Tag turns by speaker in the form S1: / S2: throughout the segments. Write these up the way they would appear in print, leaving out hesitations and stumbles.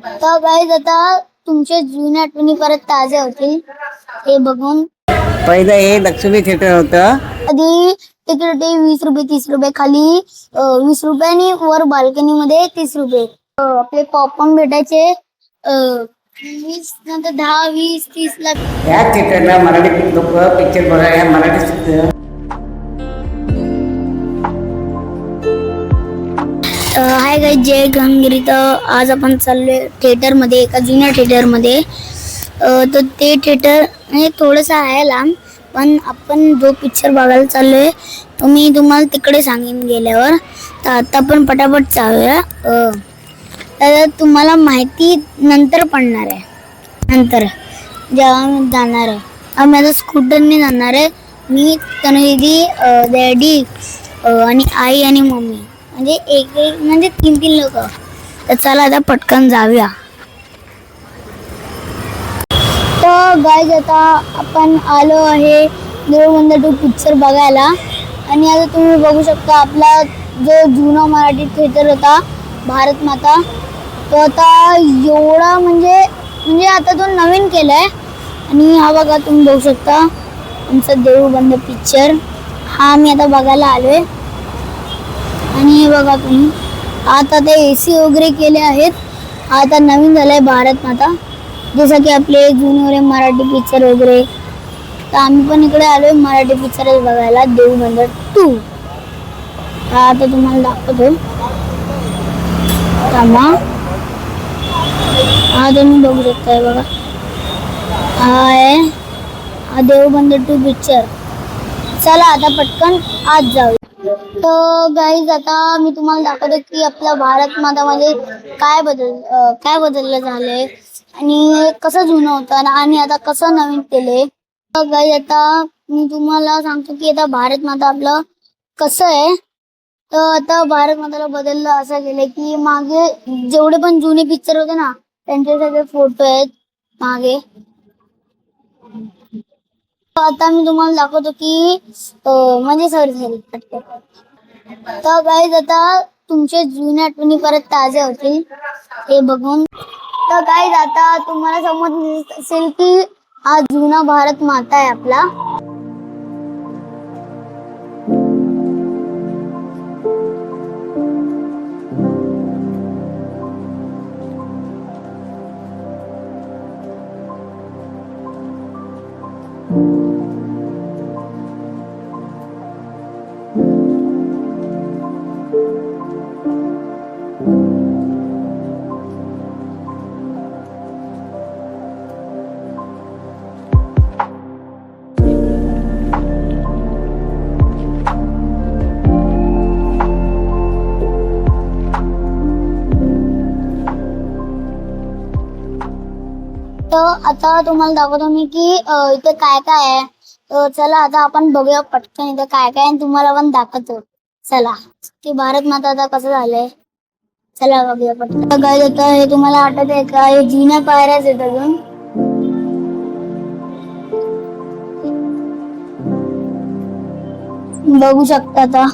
S1: तर गाईज आता तुमचे जुन्या आठवणी परत ताज्या होतील हे बघून.
S2: पहिलं हे लक्ष्मी थिएटर होतं.
S1: आधी तिकीट 20 रुपये 30 रुपये, खाली 20 रुपये आणि वर बाल्कनी मध्ये 30 रुपये. आपले पॉपकॉर्न भेटायचे 20 नंतर 10 20 30 ला.
S2: या थिएटरला मराठी लोक पिक्चर बघायला मराठी शिकतात.
S1: हाय गाईज, जय गंगगिरी. तर आज आपण चाललोय थिएटरमध्ये, एका जुन्या थिएटरमध्ये. तर ते थिएटर म्हणजे थोडंसं आहे लांब, पण आपण जो पिक्चर बघायला चाललोय तो मी तुम्हाला तिकडे सांगेन गेल्यावर. तर आता पण पटापट चालूया. तर तुम्हाला माहिती नंतर पडणार आहे, नंतर जेव्हा आम्ही जाणार आहे. आम्ही आता स्कूटरने जाणार आहे, मी, तनुदीदी, डॅडी आणि आई आणि मम्मी, म्हणजे एक म्हणजे 3 लोक. तर चला आता पटकन जाऊया. तर गाईज आता आपण आलो आहे देऊळबंद 2 पिक्चर बघायला. आणि आता तुम्ही बघू शकता आपला जो जुना मराठी थिएटर होता भारत माता, तो आता एवढा म्हणजे आता तो नवीन केलाय. आणि हा बघा, तुम्ही बघू शकता आमचा देऊळबंद पिक्चर, हा आम्ही आता बघायला आलोय. आणि हे बघा तुम्ही, आता ते AC वगैरे केले आहेत. आता नवीन झालंय भारत माता, जसं की आपले जुने मराठी पिक्चर वगैरे. तर आम्ही पण इकडे आलोय मराठी पिक्चर बघायला, देऊळबंद 2. आता तुम्हाला दाखवतो, थांबा. हा तुम्ही बघू शकता, बघा हा आहे हा देऊळबंद 2 पिक्चर. चला आता पटकन आज जाऊ. तर गाईज आता मी तुम्हाला दाखवतो की आपल्या भारत मातामध्ये काय बदललं झालंय आणि कसं जुनं होतं आणि आता कसं नवीन केलंय. तर गाईज आता मी तुम्हाला सांगतो की आता भारत माता आपलं कसं आहे. तर आता भारत माताला बदललं असं केलंय की मागे जेवढे पण जुने पिक्चर होते ना, त्यांचे सगळे फोटो आहेत मागे. आता मी तुम्हाला दाखवतो की म्हणजे सॉरी. तर गाईज आता तुमचे जुन्या आठवणी परत ताज्या होतील हे बघून. तर गाईज आता तुम्हाला समजत असेल की हा जुना भारत माता आहे आपला. तर आता तुम्हाला दाखवतो मी की इथे काय काय आहे. तर चला आता आपण बघूया पटकन इथे काय काय आहे, तुम्हाला पण दाखवतो. चला की भारत माता आता कसं झालंय, चला बघूया पटकन. गाईज आता हे तुम्हाला आठवत आहे का, हे जुन्या पायऱ्याच आहेत अजून. बघू शकता आता,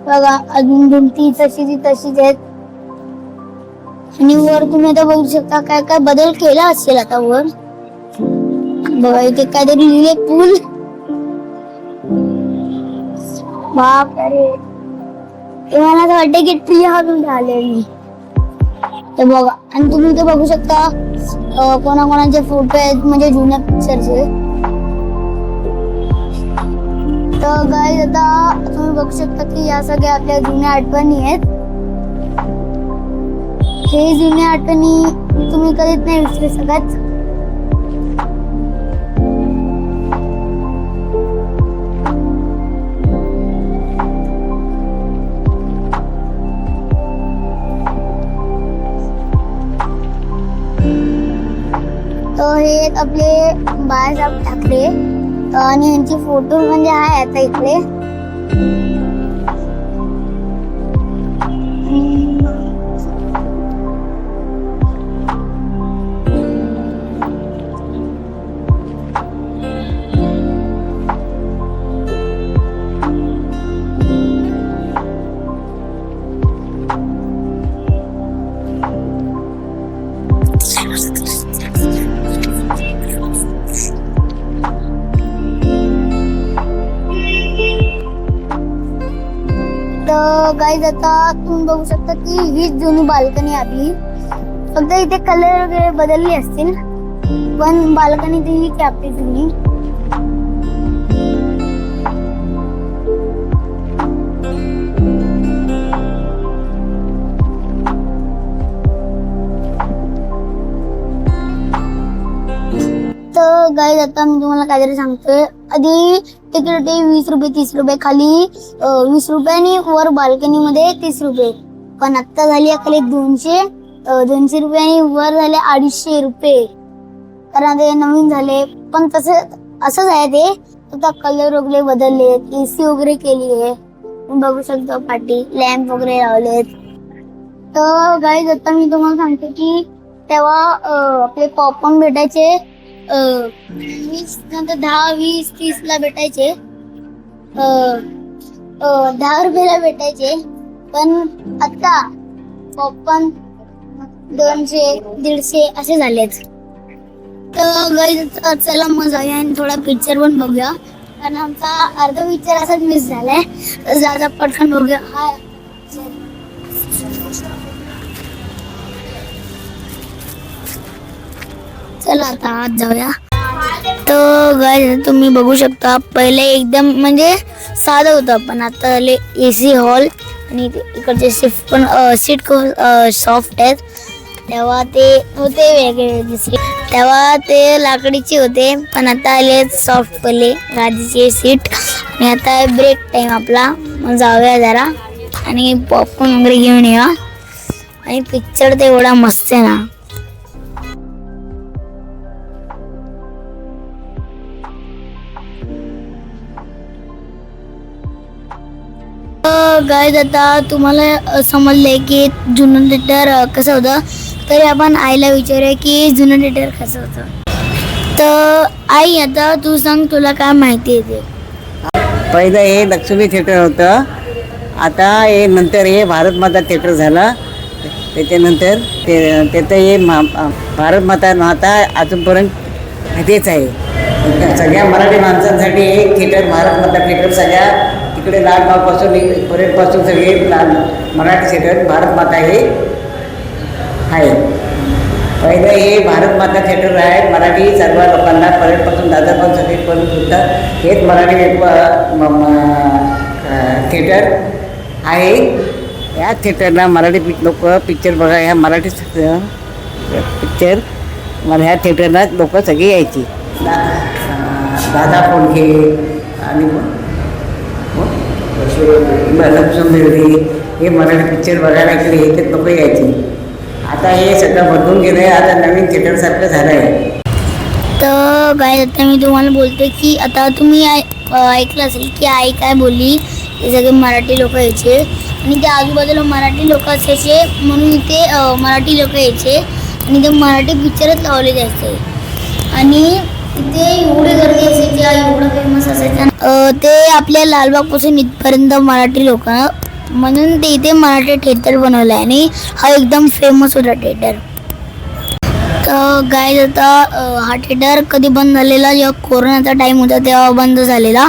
S1: बघा अजून भिंती तशीच आहेत. आणि वर तुम्ही आता बघू शकता काय काय बदल केला असेल आता वर. बघा इथे काहीतरी लिहिले, पूल. बाप रे, मला असं वाटतं की ट्री हालून झालेली. ते बघा, आणि तुम्ही इथे बघू शकता कोणाकोणाचे फोटो आहेत म्हणजे जुन्या पिक्चरचे. तर गाईज आता तुम्ही बघू शकता की या सगळ्या आपल्या जुन्या आठवणी आहेत. हे जुन्या आठवणी तुम्ही कधीच नाही विसरू शकत. तर हे आपले बाळासाहेब ठाकरे आणि यांची फोटो म्हणजे आहे आता इकडे. गाईज आता तुम्ही बघू शकता की हीच जुनी बाल्कनी आपली, फक्त इथे कलर वगैरे बदलले असतील, पण बाल्कनी ती हीच आपली जुनी. तर गाईज आता मी तुम्हाला काहीतरी सांगतोय. आधी तिकीट होते 20 रुपये 30 रुपये, खाली 20 रुपये आणि वर बाल्कनी मध्ये 30 रुपये. पण आता झाली खाली 200 रुपये आणि वर झाले 250 रुपये, कारण ते नवीन झाले. पण असंच आहे ते, आता कलर वगैरे बदलले, AC वगैरे केली आहे, बघू शकता. पाठी लॅम्प वगैरे लावलेत. तर गाईज आता मी तुम्हाला सांगते की तेव्हा आपले पॉपकॉर्न भेटायचे 20 नंतर 10 20 30 ला भेटायचे, 10 रुपयाला भेटायचे. पण आता पॉपकॉर्न 200 150 असे झालेत. तर गाईज चला मग जाऊया आणि थोडा पिक्चर पण बघूया, कारण आमचा अर्धा पिक्चर असाच मिस झालाय. तर जाता पटकन बघूया. हा चला आता आत जाऊया. तर गाईज तुम्ही बघू शकता पहिले एकदम म्हणजे साधं होतं, पण आता झाले AC हॉल आणि इकडचे सीट खूप सॉफ्ट आहेत. तेव्हा ते होते वेगळे दुसरे, तेव्हा ते लाकडीचे होते, पण आता आले सॉफ्ट पहिले गादीचे सीट. आणि आता ब्रेक टाइम आपला, मग जाऊया जरा आणि पॉपकॉर्न वगैरे घेऊन या. आणि पिक्चर ते एवढा मस्त आहे ना. गाईज आता तुम्हाला समजलंय की जुनं थिएटर कसं होतं, तरी आपण आईला विचारूया की जुनं थिएटर कसं होतं. तर आई आता तू सांग, तुला काय माहिती आहे ते.
S2: पहिलं हे लक्ष्मी थिएटर होतं, आता हे नंतर हे भारत माता थिएटर झालं. त्याच्यानंतर त्याचं हे भारत माता अजूनपर्यंत तेच आहे. सगळ्या मराठी माणसांसाठी हे थिएटर भारत माता थिएटर सगळ्या तिकडे लालबागपासून पर्यंतपासून सगळे मराठी थिएटर भारत माता हे आहे. पहिलं हे भारत माता थिएटर आहे, मराठी सर्व लोकांना पर्यंतपासून दादरपासून सगळे पर्यंत होतं. हेच मराठी थिएटर आहे. या थिएटरला मराठी लोक पिक्चर बघा, ह्या मराठी पिक्चर मला ह्या थिएटरला लोक सगळी यायची. दादा कोंडके आणि हे मराठी पिक्चर बघायला इकडे येते लोक यायची. आता हे सगळं बदलून गेलं आहे, आता नवीन थिएटरसारखं झालं आहे.
S1: तर गाईज आता मी तुम्हाला बोलते की आता तुम्ही ऐकलं असेल की आई काय बोलली, हे सगळे मराठी लोक यायचे आणि त्या आजूबाजूला मराठी लोक असायचे, म्हणून इथे मराठी लोक यायचे आणि ते मराठी पिक्चरच लावले जायचे. आणि इथे एवढी गर्दी असायची, एवढं फेमस असायचं ते आपल्या लालबागपासून इथपर्यंत मराठी लोक, म्हणून ते इथे मराठी थिएटर बनवलं आहे आणि हा एकदम फेमस होता थिएटर. तर गाईज आता हा थिएटर कधी बंद झालेला, जेव्हा कोरोनाचा टाईम होता तेव्हा बंद झालेला.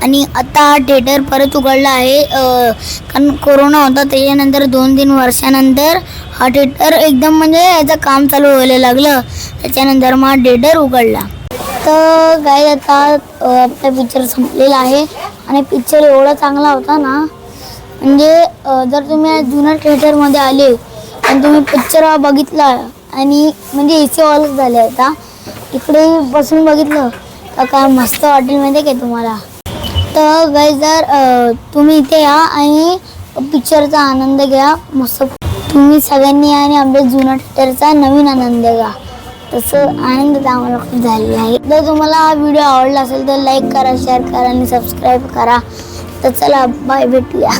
S1: आणि आता हा थिएटर परत उघडला आहे, कारण कोरोना होता. त्याच्यानंतर 2-3 वर्षानंतर हा थिएटर एकदम म्हणजे याचं काम चालू व्हायला लागलं, त्याच्यानंतर मग हा थिएटर उघडला. तर गाईज आता आपला पिक्चर संपलेला आहे आणि पिक्चर एवढा चांगला होता ना, म्हणजे जर तुम्ही जुन्या थिएटरमध्ये आले आणि तुम्ही पिक्चर बघितला आणि म्हणजे AC हॉल झाले, आता इकडे बसून बघितलं तर काय मस्त वाटेल माहिती आहे का तुम्हाला. तर गाईज जर तुम्ही इथे या आणि पिक्चरचा आनंद घ्या मस्त. तुम्ही सगळ्यांनी आणि आपल्या जुन्या थिएटरचा नवीन आनंद घ्या, तसं आनंद आम्हाला खूप झालेला आहे. जर तुम्हाला हा व्हिडिओ आवडला असेल तर लाईक करा, शेअर करा आणि सबस्क्राईब करा. तर चला बाय, भेटूया.